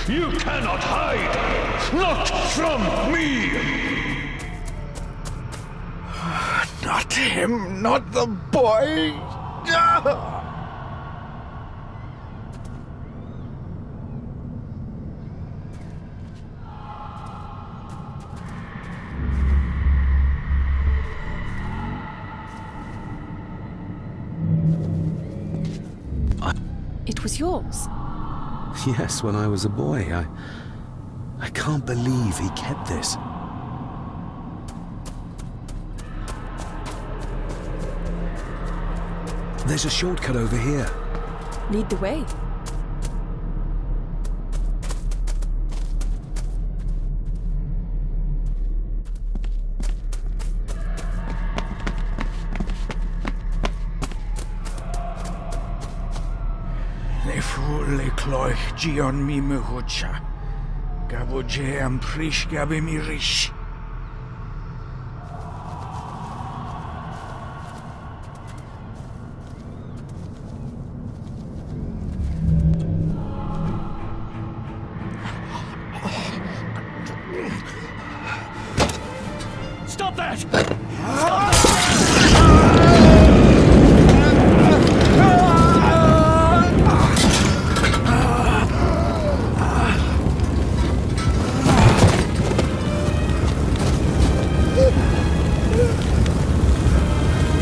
You cannot hide! Not from me! Not him, not the boy! It was yours. Yes, when I was a boy. I can't believe he kept this. There's a shortcut over here. Lead the way. Le fu le cloich gion mi mehucha. Gabo je am prish gabe mi rish. Stop that!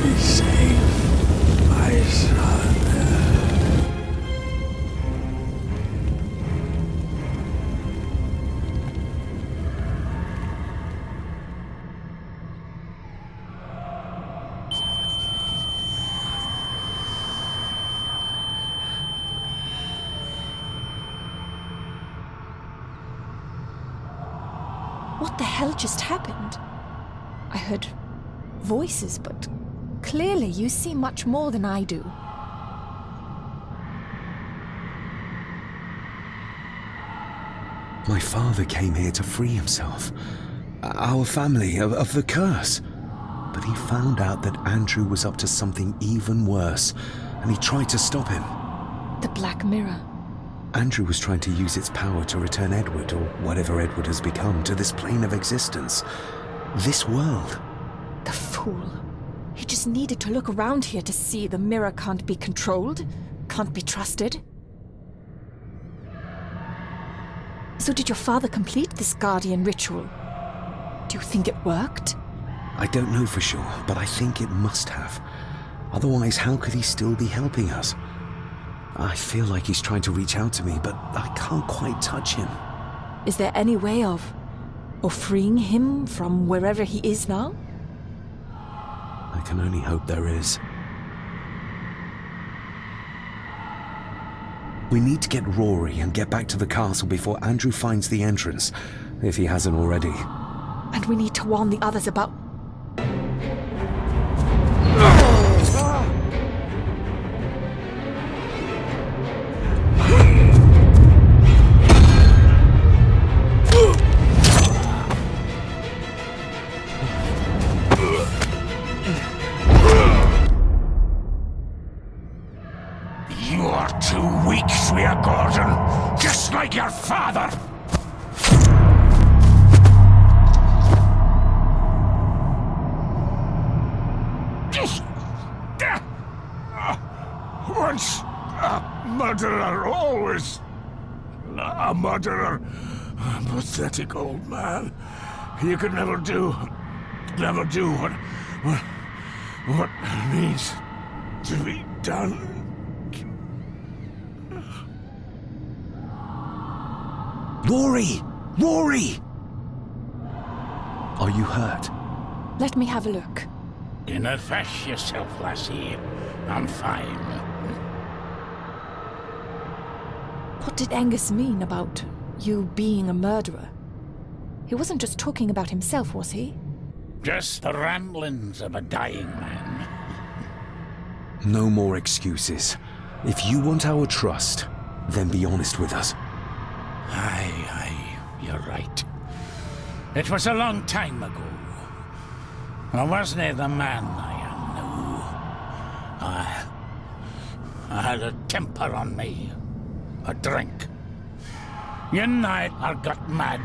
Be safe, my son. What the hell just happened? I heard voices, but clearly you see much more than I do. My father came here to free himself. Our family of the curse. But he found out that Andrew was up to something even worse, and he tried to stop him. The Black Mirror. Andrew was trying to use its power to return Edward, or whatever Edward has become, to this plane of existence. This world. The fool. He just needed to look around here to see the mirror can't be controlled, can't be trusted. So did your father complete this guardian ritual? Do you think it worked? I don't know for sure, but I think it must have. Otherwise, how could he still be helping us? I feel like he's trying to reach out to me, but I can't quite touch him. Is there any way of freeing him from wherever he is now? I can only hope there is. We need to get Rory and get back to the castle before Andrew finds the entrance, if he hasn't already. And we need to warn the others about... You are too weak, Swear Gordon, just like your father! Once a murderer, always a murderer. Pathetic old man. You could never do what needs to be done. Rory! Rory! Are you hurt? Let me have a look. Do not fash yourself, lassie. I'm fine. What did Angus mean about you being a murderer? He wasn't just talking about himself, was he? Just the ramblings of a dying man. No more excuses. If you want our trust, then be honest with us. Aye, you're right. It was a long time ago. I wasn't the man I am now. I had a temper on me. A drink. And I got mad.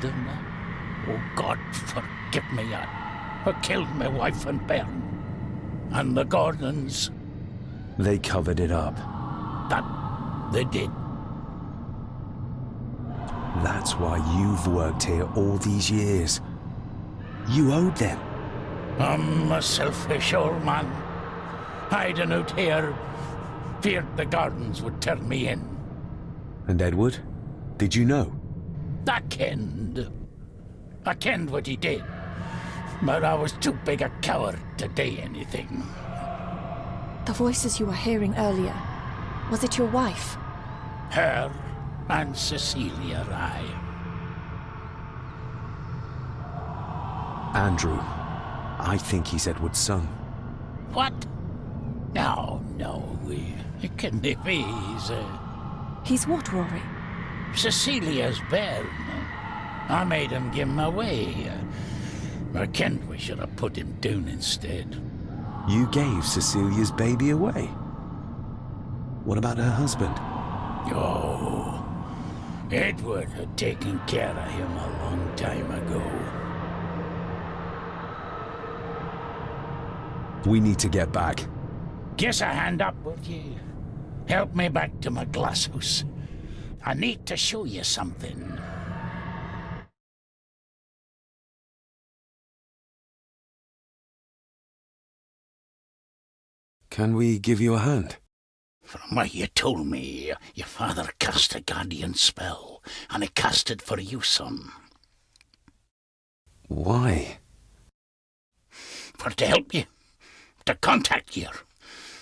Oh, God, forgive me. I killed my wife and bairn. And the Gordons, They covered it up. that they did. That's why you've worked here all these years. You owed them. I'm a selfish old man. Hiding out here, feared the Gordons would turn me in. And Edward? Did you know? I kenned what he did. But I was too big a coward to do anything. The voices you were hearing earlier, was it your wife? Her and Cecilia, Andrew. I think he's Edward's son. What? No, it can't be. He's what, Rory? Cecilia's bairn. I made him give him away. I kenned we should have put him down instead. You gave Cecilia's baby away? What about her husband? Oh, Edward had taken care of him a long time ago. We need to get back. Give a hand up, would you? Help me back to my glasshouse. I need to show you something. Can we give you a hand? From what you told me, your father cast a guardian spell, and he cast it for you, son. Why? For to help you, to contact you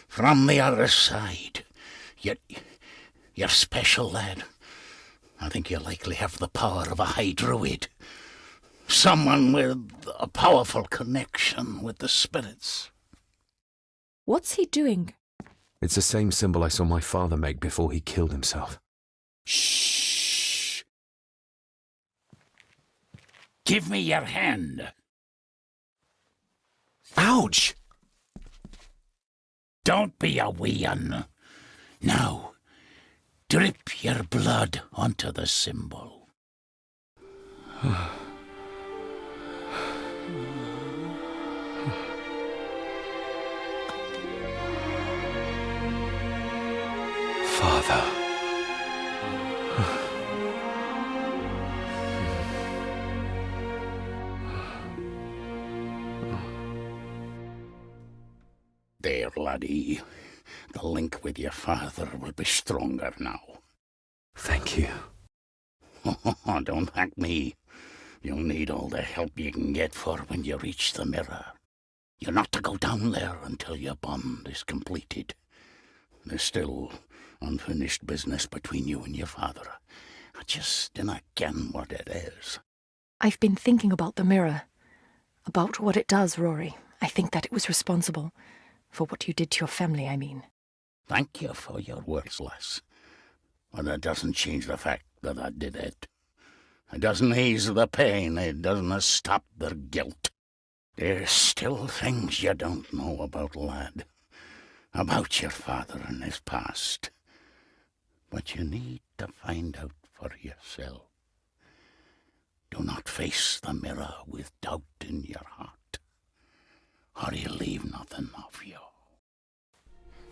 from the other side. You're special, lad. I think you likely have the power of a high druid. Someone with a powerful connection with the spirits. What's he doing? It's the same symbol I saw my father make before he killed himself. Shh. Give me your hand. Ouch! Don't be a wee un. Now, drip your blood onto the symbol. Father. There, laddie. The link with your father will be stronger now. Thank you. Don't thank me. You'll need all the help you can get for when you reach the mirror. You're not to go down there until your bond is completed. There's still unfinished business between you and your father. I just dinna ken what it is. I've been thinking about the mirror. About what it does, Rory. I think that it was responsible. For what you did to your family, I mean. Thank you for your words, lass. But that doesn't change the fact that I did it. It doesn't ease the pain. It doesn't stop the guilt. There's still things you don't know about, lad. About your father and his past. But you need to find out for yourself. Do not face the mirror with doubt in your heart, or you'll leave nothing of you.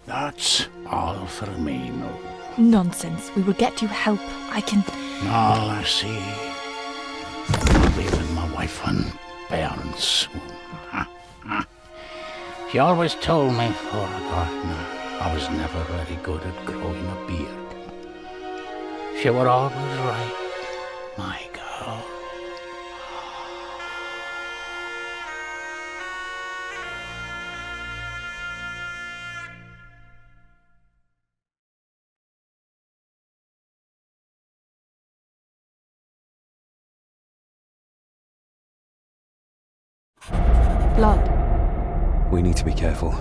That's all for me, no. Nonsense. We will get you help. I can... No, lassie. I'll be with my wife and bairns soon. She always told me for a gardener I was never very good at growing a beard. She were always right, my girl. Blood. We need to be careful.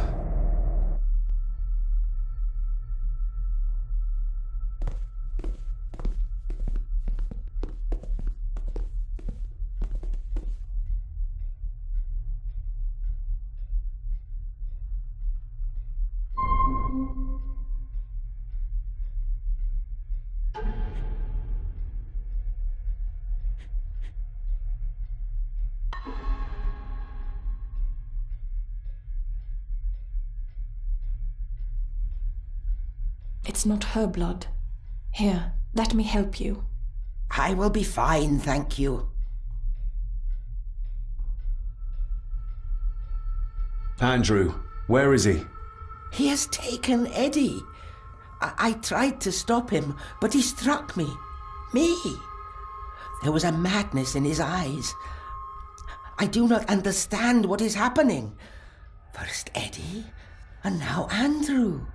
It's not her blood. Here, let me help you. I will be fine, thank you. Andrew, where is he? He has taken Eddie. I tried to stop him, but he struck me. Me. There was a madness in his eyes. I do not understand what is happening. First Eddie, and now Andrew.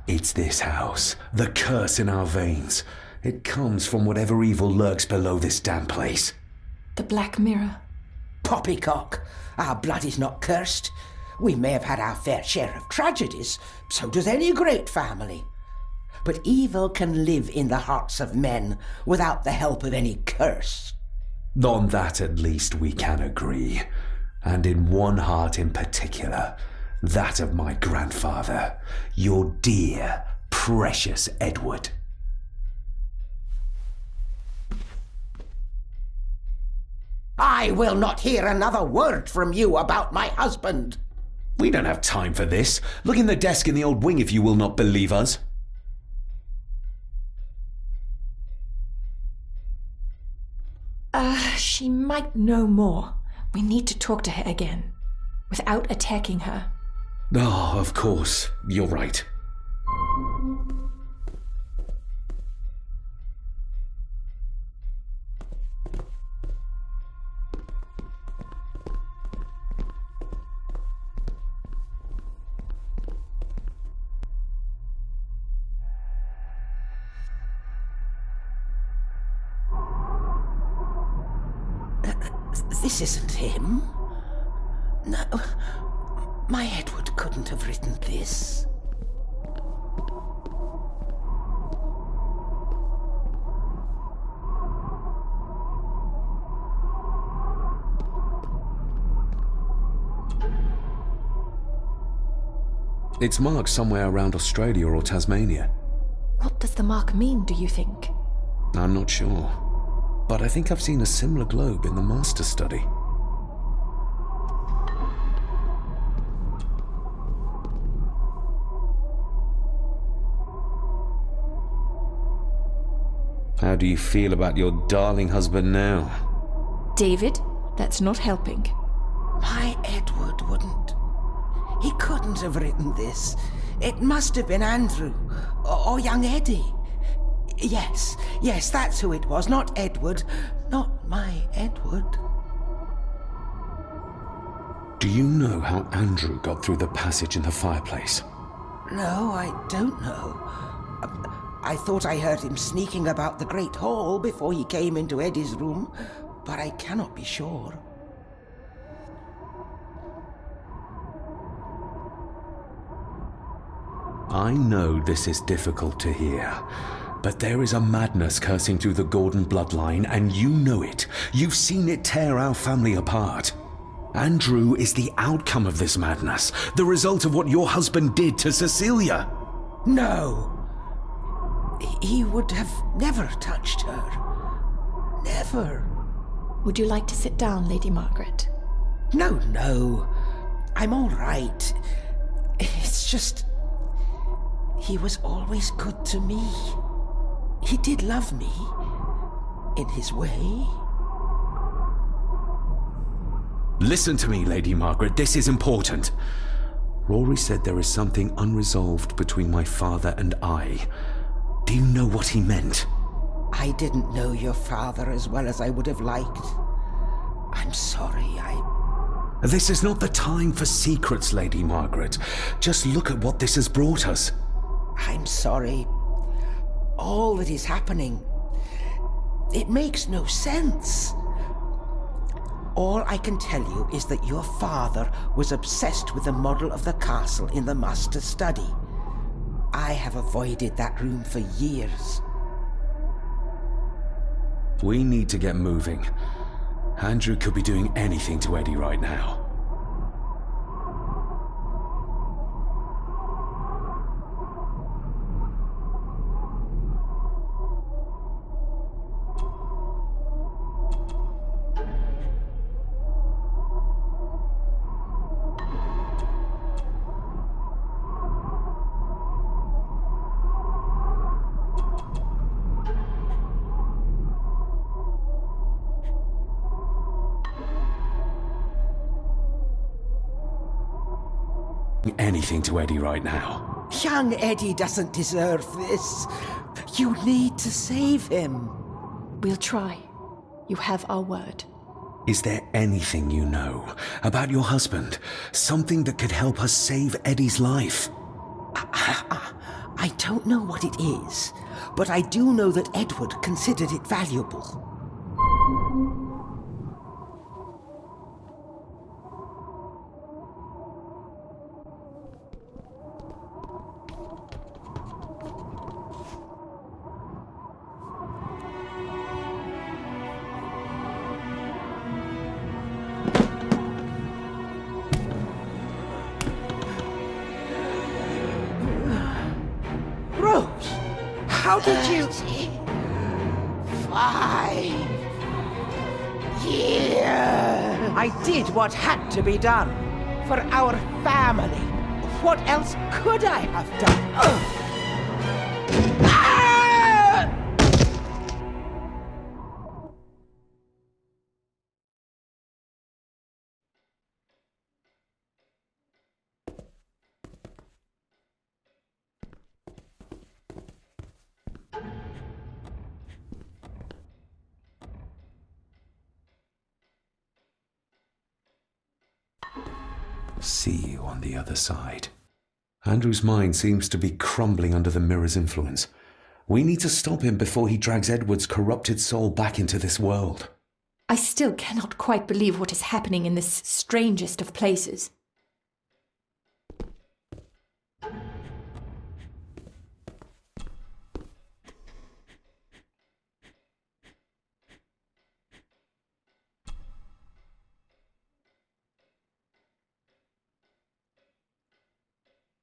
It's this house, the curse in our veins. It comes from whatever evil lurks below this damn place. The Black Mirror. Poppycock. Our blood is not cursed. We may have had our fair share of tragedies. So does any great family. But evil can live in the hearts of men without the help of any curse. On that at least we can agree. And in one heart in particular, that of my grandfather, your dear, precious Edward. I will not hear another word from you about my husband. We don't have time for this. Look in the desk in the old wing if you will not believe us. She might know more. We need to talk to her again, without attacking her. Oh, of course. You're right. This isn't him. No, my Edward couldn't have written this. It's marked somewhere around Australia or Tasmania. What does the mark mean, do you think? I'm not sure. But I think I've seen a similar globe in the master study. How do you feel about your darling husband now? David, that's not helping. My Edward wouldn't. He couldn't have written this. It must have been Andrew, or young Eddie. Yes, that's who it was, not Edward. Not my Edward. Do you know how Andrew got through the passage in the fireplace? No, I don't know. I thought I heard him sneaking about the Great Hall before he came into Eddie's room, but I cannot be sure. I know this is difficult to hear, but there is a madness coursing through the Gordon bloodline, and you know it. You've seen it tear our family apart. Andrew is the outcome of this madness, the result of what your husband did to Cecilia. No. He would have never touched her. Never. Would you like to sit down, Lady Margaret? No. I'm all right. It's just... he was always good to me. He did love me. In his way. Listen to me, Lady Margaret. This is important. Rory said there is something unresolved between my father and I. Do you know what he meant? I didn't know your father as well as I would have liked. I'm sorry, This is not the time for secrets, Lady Margaret. Just look at what this has brought us. I'm sorry. All that is happening, it makes no sense. All I can tell you is that your father was obsessed with the model of the castle in the master study. I have avoided that room for years. We need to get moving. Andrew could be doing anything to Eddie right now. anything to Eddie right now. Young Eddie doesn't deserve this. You need to save him. We'll try. You have our word. Is there anything you know about your husband? Something that could help us save Eddie's life? I don't know what it is, but I do know that Edward considered it valuable. Rose, how did you... 5 years. I did what had to be done. For our family. What else could I have done? Ah! See you on the other side. Andrew's mind seems to be crumbling under the mirror's influence. We need to stop him before he drags Edward's corrupted soul back into this world. I still cannot quite believe what is happening in this strangest of places.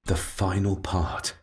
The final part.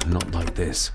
Not like this.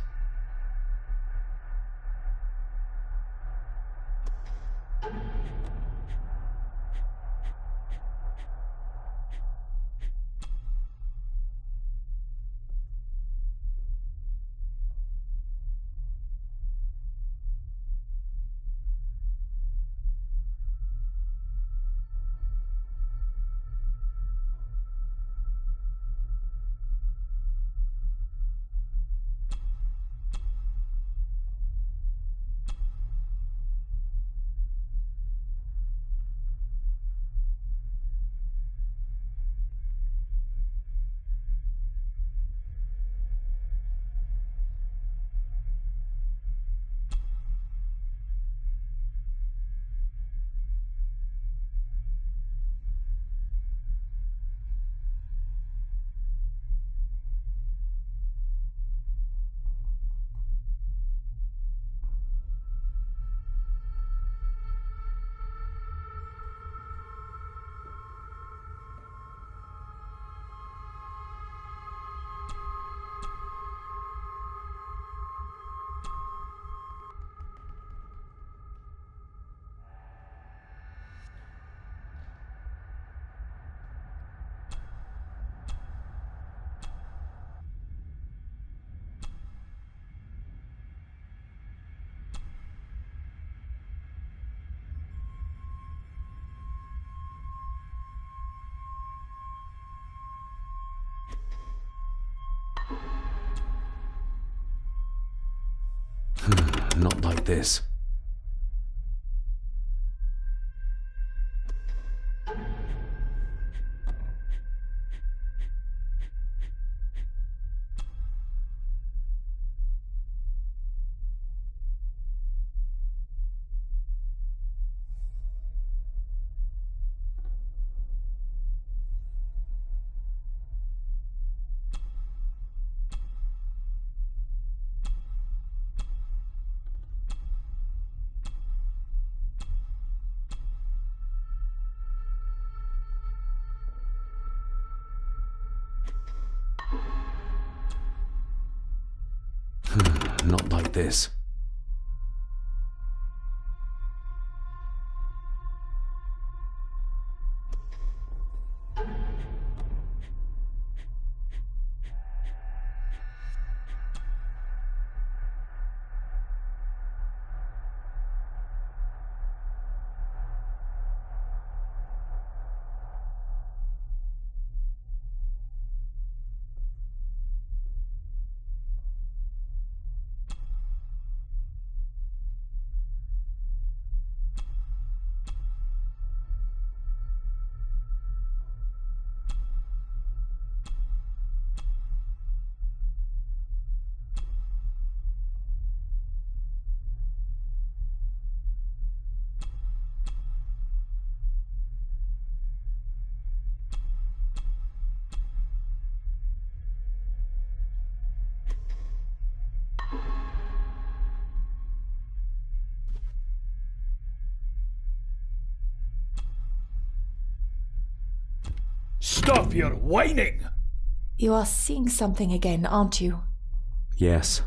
Not like this. Not like this. Stop your whining! You are seeing something again, aren't you? Yes.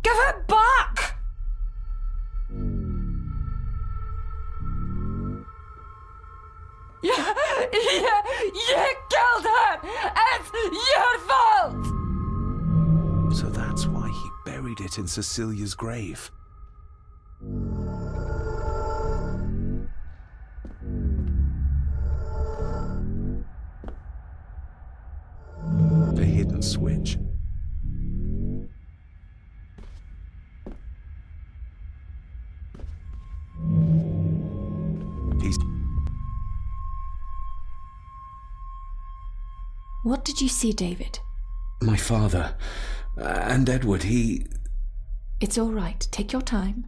Give it back! You killed her! It's your fault! So that's why he buried it in Cecilia's grave. The hidden switch. What did you see, David? My father. And Edward, he... It's all right. Take your time.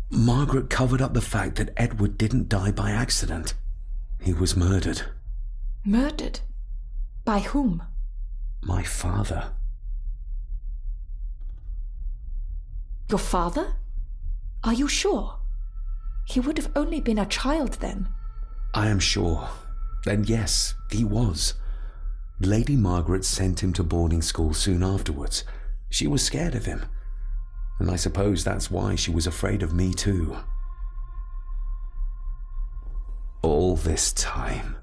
Margaret covered up the fact that Edward didn't die by accident. He was murdered. Murdered? By whom? My father. Your father? Are you sure? He would have only been a child then. I am sure. And yes, he was. Lady Margaret sent him to boarding school soon afterwards. She was scared of him. And I suppose that's why she was afraid of me too. All this time,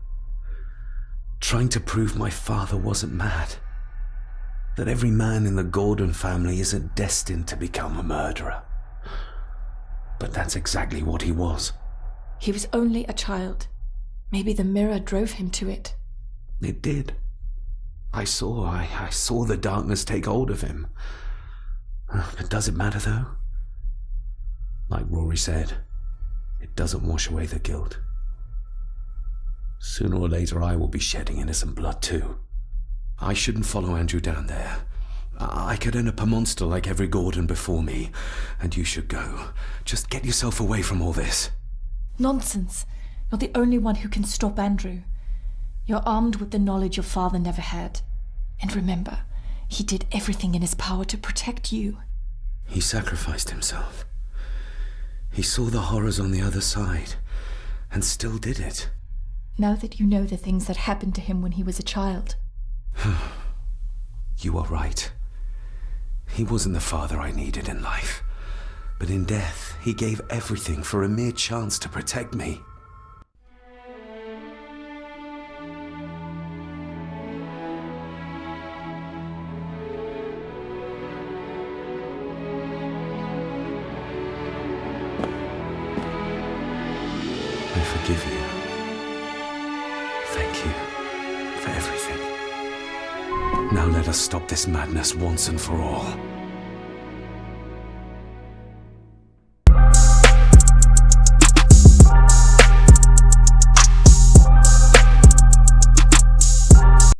trying to prove my father wasn't mad. That every man in the Gordon family isn't destined to become a murderer. But that's exactly what he was. He was only a child. Maybe the mirror drove him to it. It did. I saw the darkness take hold of him. But does it matter though? Like Rory said, it doesn't wash away the guilt. Sooner or later I will be shedding innocent blood too. I shouldn't follow Andrew down there. I could end up a monster like every Gordon before me, and you should go. Just get yourself away from all this. Nonsense. You're the only one who can stop Andrew. You're armed with the knowledge your father never had. And remember, he did everything in his power to protect you. He sacrificed himself. He saw the horrors on the other side, and still did it. Now that you know the things that happened to him when he was a child. You are right. He wasn't the father I needed in life. But in death, he gave everything for a mere chance to protect me. I forgive you. Thank you for everything. Now let us stop this madness once and for all.